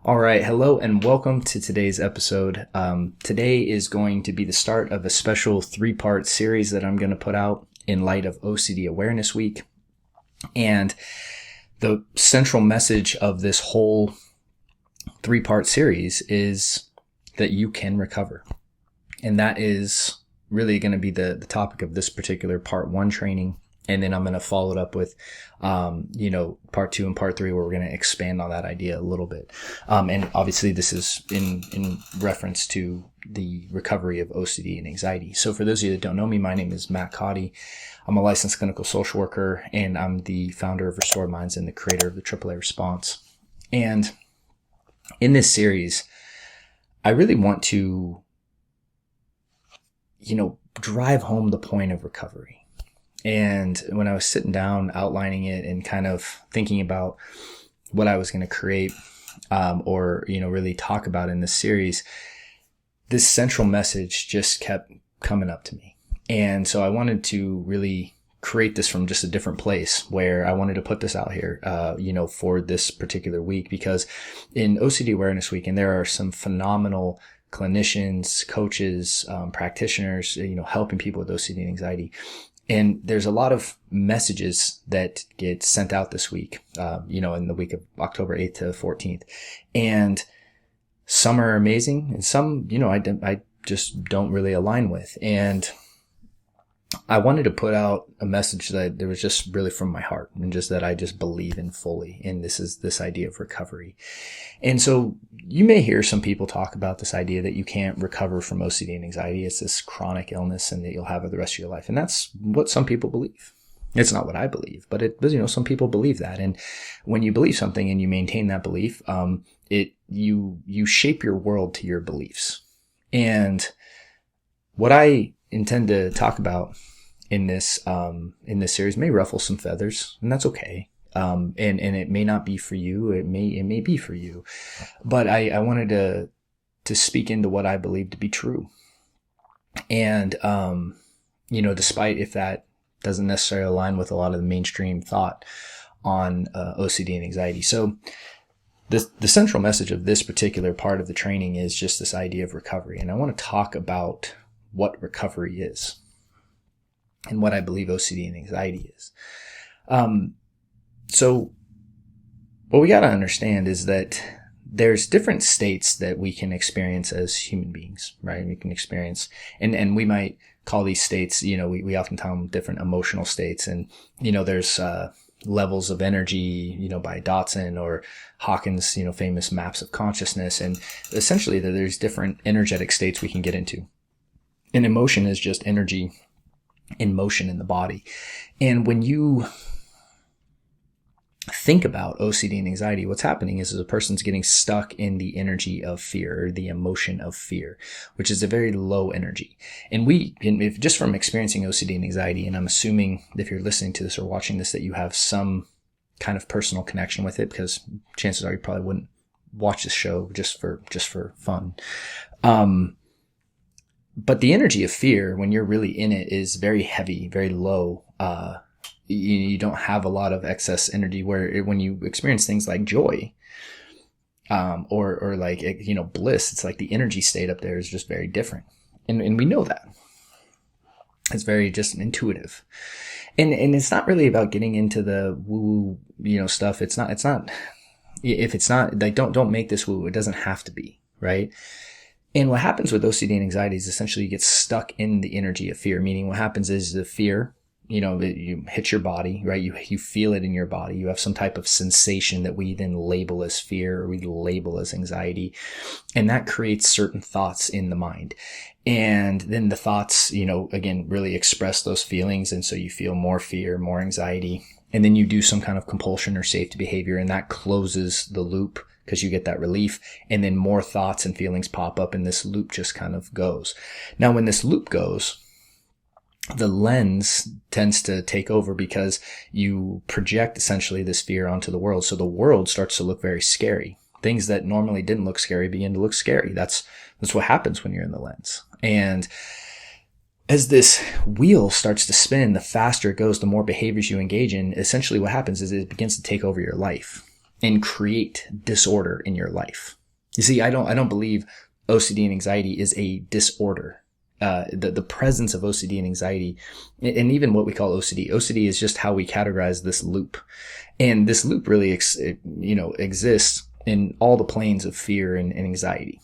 All right. Hello and welcome to today's episode. Today is going to be the start of a special 3-part series that I'm going to put out in light of OCD Awareness Week. And the central message of this whole 3-part series is that you can recover. And that is really going to be the topic of this particular part 1 training. And then I'm going to follow it up with, part 2 and part 3, where we're going to expand on that idea a little bit. And obviously this is in reference to the recovery of OCD and anxiety. So for those of you that don't know me, my name is Matt Codde. I'm a licensed clinical social worker, and I'm the founder of Restored Minds and the creator of the AAA Response. And in this series, I really want to, drive home the point of recovery. And when I was sitting down, outlining it and kind of thinking about what I was going to create, or really talk about in this series, this central message just kept coming up to me. And so I wanted to really create this from just a different place, where I wanted to put this out here, for this particular week, because in OCD Awareness Week, and there are some phenomenal clinicians, coaches, practitioners, helping people with OCD and anxiety. And there's a lot of messages that get sent out this week, in the week of October 8th to 14th. And some are amazing, and some, I just don't really align with. And I wanted to put out a message that was just really from my heart, and just that I just believe in fully. And this is this idea of recovery. And so you may hear some people talk about this idea that you can't recover from OCD and anxiety. It's this chronic illness and that you'll have it the rest of your life. And that's what some people believe. It's not what I believe, but some people believe that. And when you believe something and you maintain that belief, you shape your world to your beliefs. And what I intend to talk about in this series may ruffle some feathers, and that's okay. And it may not be for you. It may be for you, but I wanted to speak into what I believe to be true. And, despite if that doesn't necessarily align with a lot of the mainstream thought on, OCD and anxiety. So the central message of this particular part of the training is just this idea of recovery. And I want to talk about what recovery is and what I believe OCD and anxiety is. So what we got to understand is that there's different states that we can experience as human beings, right? We can experience, and we might call these states, we often call them different emotional states. And, there's, levels of energy, by Dotson or Hawkins, famous maps of consciousness. And essentially there's different energetic states we can get into. And emotion is just energy in motion in the body. And when you think about OCD and anxiety, what's happening is a person's getting stuck in the energy of fear, or the emotion of fear, which is a very low energy. And if just from experiencing OCD and anxiety, and I'm assuming if you're listening to this or watching this that you have some kind of personal connection with it, because chances are you probably wouldn't watch this show just for fun. But the energy of fear, when you're really in it, is very heavy, very low. You don't have a lot of excess energy, where when you experience things like joy, or like, bliss, it's like the energy state up there is just very different. And we know that. It's very just intuitive. And it's not really about getting into the woo, stuff. It's not, if it's not, like, don't make this woo. It doesn't have to be, right? And what happens with OCD and anxiety is essentially you get stuck in the energy of fear, meaning what happens is the fear, you hit your body, right? You feel it in your body. You have some type of sensation that we then label as fear, or we label as anxiety. And that creates certain thoughts in the mind. And then the thoughts, again, really express those feelings. And so you feel more fear, more anxiety. And then you do some kind of compulsion or safety behavior, and that closes the loop, because you get that relief, and then more thoughts and feelings pop up, and this loop just kind of goes. Now, when this loop goes, the lens tends to take over, because you project essentially this fear onto the world. So the world starts to look very scary. Things that normally didn't look scary begin to look scary. That's what happens when you're in the lens. And as this wheel starts to spin, the faster it goes, the more behaviors you engage in. Essentially what happens is it begins to take over your life. and create disorder in your life. You see, I don't believe OCD and anxiety is a disorder. The presence of OCD and anxiety, and even what we call OCD. OCD is just how we categorize this loop. And this loop really, exists in all the planes of fear and anxiety.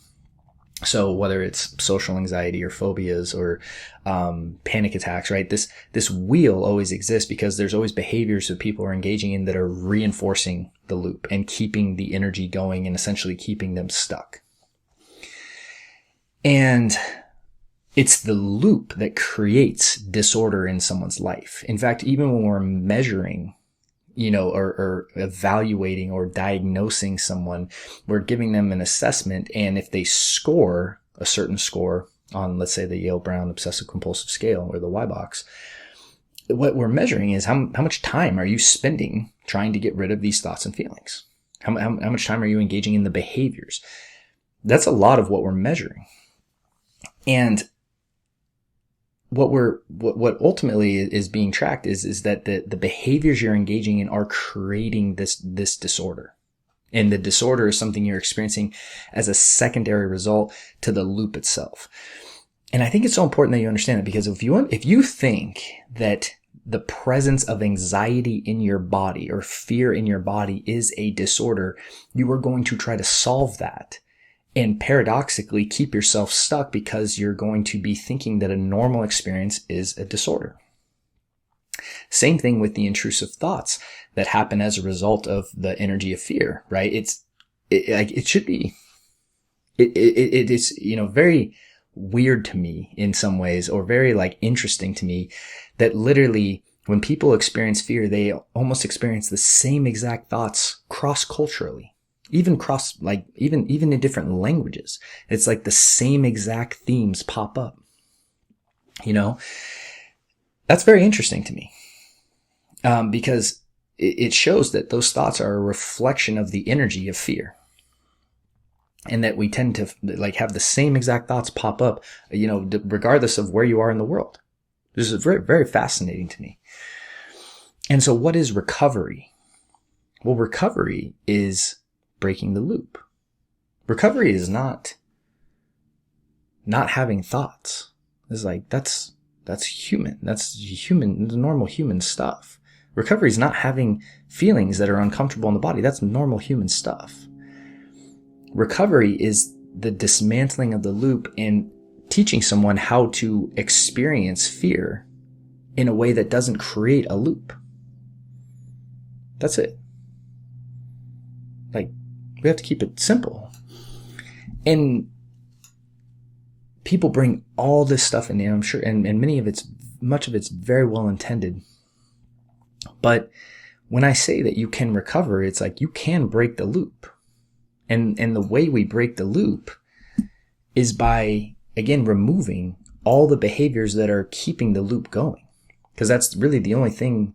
So whether it's social anxiety or phobias or panic attacks, right? This wheel always exists because there's always behaviors that people are engaging in that are reinforcing the loop and keeping the energy going and essentially keeping them stuck. And it's the loop that creates disorder in someone's life. In fact, even when we're measuring, or evaluating or diagnosing someone, we're giving them an assessment. And if they score a certain score on, let's say, the Yale-Brown Obsessive Compulsive Scale or the Y-Box, what we're measuring is how much time are you spending trying to get rid of these thoughts and feelings? How much time are you engaging in the behaviors? That's a lot of what we're measuring. And what ultimately is being tracked is that the behaviors you're engaging in are creating this disorder. And the disorder is something you're experiencing as a secondary result to the loop itself. And I think it's so important that you understand it, because if you think that the presence of anxiety in your body or fear in your body is a disorder, you are going to try to solve that. And paradoxically keep yourself stuck because you're going to be thinking that a normal experience is a disorder. Same thing with the intrusive thoughts that happen as a result of the energy of fear, right? It should be, it is, very weird to me in some ways, or very interesting to me, that literally when people experience fear, they almost experience the same exact thoughts cross-culturally. Even even in different languages. It's like the same exact themes pop up. That's very interesting to me. Because it shows that those thoughts are a reflection of the energy of fear. And that we tend to have the same exact thoughts pop up, regardless of where you are in the world. This is very, very fascinating to me. And so what is recovery? Well, recovery is breaking the loop. Recovery is not having thoughts. It's that's human. That's human, normal human stuff. Recovery is not having feelings that are uncomfortable in the body. That's normal human stuff. Recovery is the dismantling of the loop and teaching someone how to experience fear in a way that doesn't create a loop. That's it. We have to keep it simple. And people bring all this stuff in, I'm sure, and much of it's very well intended. But when I say that you can recover, it's you can break the loop. And the way we break the loop is by, again, removing all the behaviors that are keeping the loop going. Because that's really the only thing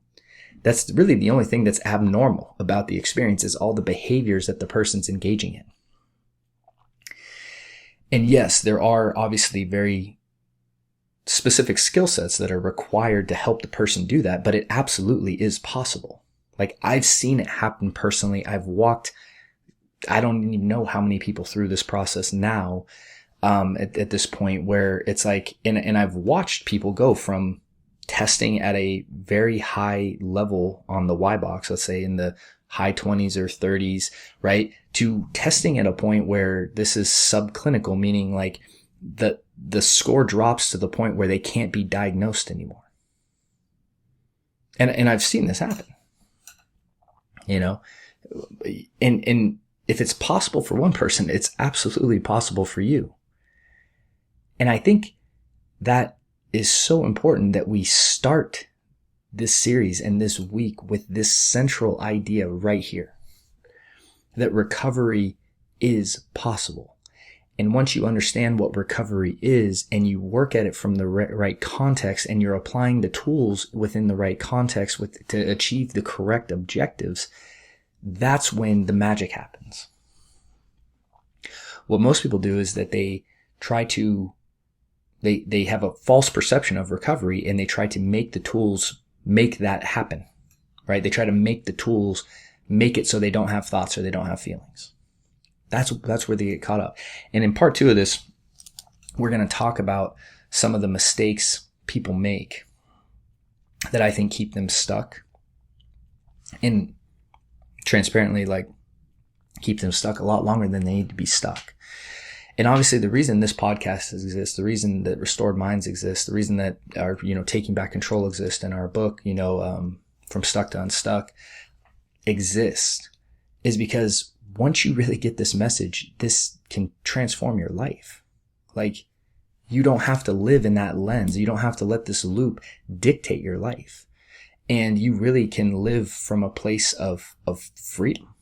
that's abnormal about the experience, is all the behaviors that the person's engaging in. And yes, there are obviously very specific skill sets that are required to help the person do that, but it absolutely is possible. I've seen it happen personally. I've walked, I don't even know how many people through this process now, at this point, where it's and I've watched people go from testing at a very high level on the Y-Box, let's say in the high 20s or 30s, right, to testing at a point where this is subclinical, meaning the score drops to the point where they can't be diagnosed anymore. And I've seen this happen, and if it's possible for one person, it's absolutely possible for you. And I think that is so important that we start this series and this week with this central idea right here, that recovery is possible. And once you understand what recovery is and you work at it from the right context, and you're applying the tools within the right context to achieve the correct objectives, that's when the magic happens. What most people do is that they try to They have a false perception of recovery, and they try to make the tools make that happen, right? They try to make the tools make it so they don't have thoughts or they don't have feelings. That's where they get caught up. And in part 2 of this, we're going to talk about some of the mistakes people make that I think keep them stuck, and transparently, like, keep them stuck a lot longer than they need to be stuck. And obviously the reason this podcast exists, the reason that Restored Minds exists, the reason that our, Taking Back Control exists, and our book, From Stuck to Unstuck exists, is because once you really get this message, this can transform your life. Like, you don't have to live in that lens. You don't have to let this loop dictate your life. And you really can live from a place of freedom.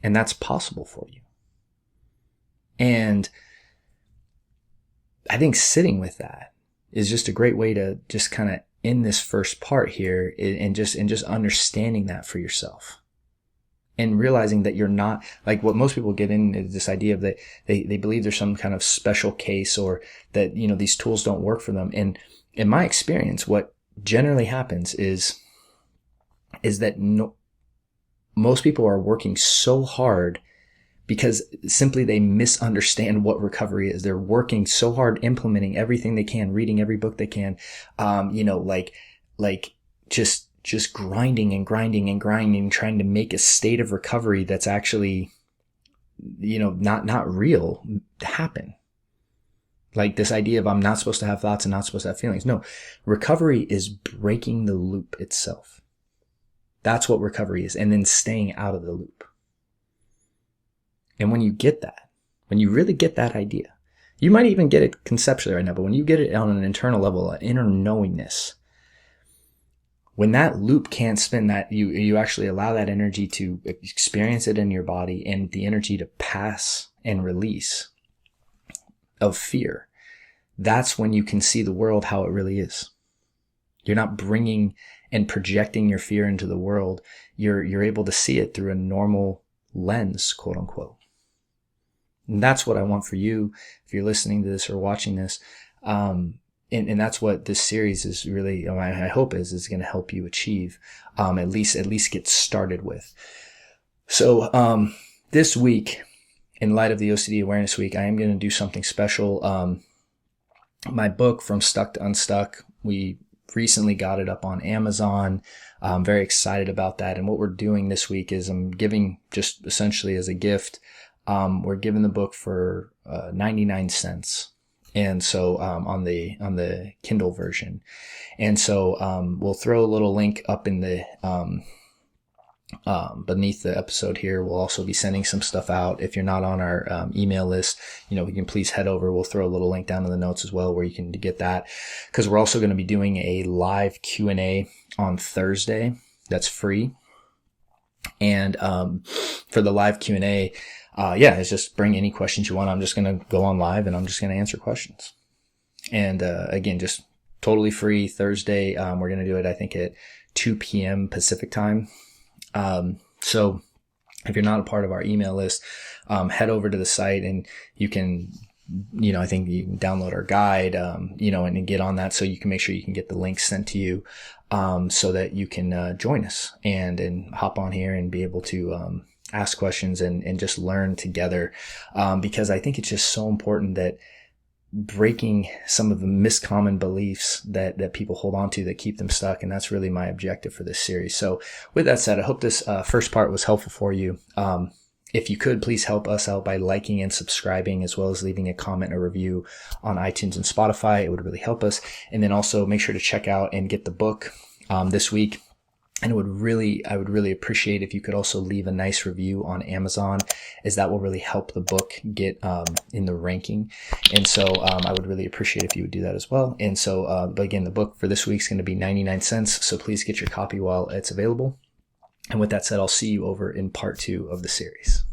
And that's possible for you. And I think sitting with that is just a great way to just kind of end this first part here, and just understanding that for yourself. And realizing that you're not, like, what most people get in is this idea of that they believe there's some kind of special case, or that, these tools don't work for them. And in my experience, what generally happens is that most people are working so hard because simply they misunderstand what recovery is. They're working so hard, implementing everything they can, reading every book they can, just grinding and grinding and grinding, trying to make a state of recovery that's actually, not real happen. Like this idea of I'm not supposed to have thoughts and not supposed to have feelings. No, recovery is breaking the loop itself. That's what recovery is. And then staying out of the loop. And when you get that, when you really get that idea, you might even get it conceptually right now, but when you get it on an internal level, an inner knowingness, when that loop can't spin, that you actually allow that energy to experience it in your body, and the energy to pass and release of fear, that's when you can see the world how it really is. You're not bringing and projecting your fear into the world. You're able to see it through a normal lens, quote unquote. And that's what I want for you, if you're listening to this or watching this. And that's what this series is really, I hope is going to help you achieve, at least get started with. So, this week, in light of the OCD Awareness Week, I am going to do something special. My book, From Stuck to Unstuck, we recently got it up on Amazon. I'm very excited about that. And what we're doing this week is I'm giving, just essentially as a gift, we're giving the book for 99 cents. And so, on the Kindle version. And so, we'll throw a little link up in the, beneath the episode here. We'll also be sending some stuff out. If you're not on our, email list, you can please head over. We'll throw a little link down in the notes as well, where you can get that. Cause we're also going to be doing a live Q&A on Thursday. That's free. And, for the live Q&A, it's just bring any questions you want. I'm just going to go on live and I'm just going to answer questions. And, again, just totally free Thursday. We're going to do it, I think, at 2 p.m. Pacific time. So if you're not a part of our email list, head over to the site and you can, I think you can download our guide, and get on that, so you can make sure you can get the link sent to you, so that you can, join us and hop on here and be able to, ask questions and just learn together. Because I think it's just so important that breaking some of the miscommon beliefs that people hold on to that keep them stuck. And that's really my objective for this series. So with that said, I hope this first part was helpful for you. If you could, please help us out by liking and subscribing, as well as leaving a comment or review on iTunes and Spotify. It would really help us. And then also make sure to check out and get the book this week. And I would really appreciate if you could also leave a nice review on Amazon, as that will really help the book get in the ranking. And so I would really appreciate if you would do that as well. And so, but again, the book for this week is going to be 99 cents. So please get your copy while it's available. And with that said, I'll see you over in part 2 of the series.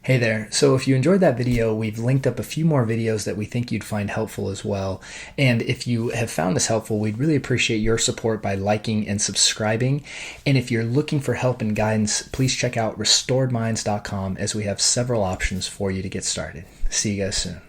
Hey there. So if you enjoyed that video, we've linked up a few more videos that we think you'd find helpful as well. And if you have found this helpful, we'd really appreciate your support by liking and subscribing. And if you're looking for help and guidance, please check out restoredminds.com, as we have several options for you to get started. See you guys soon.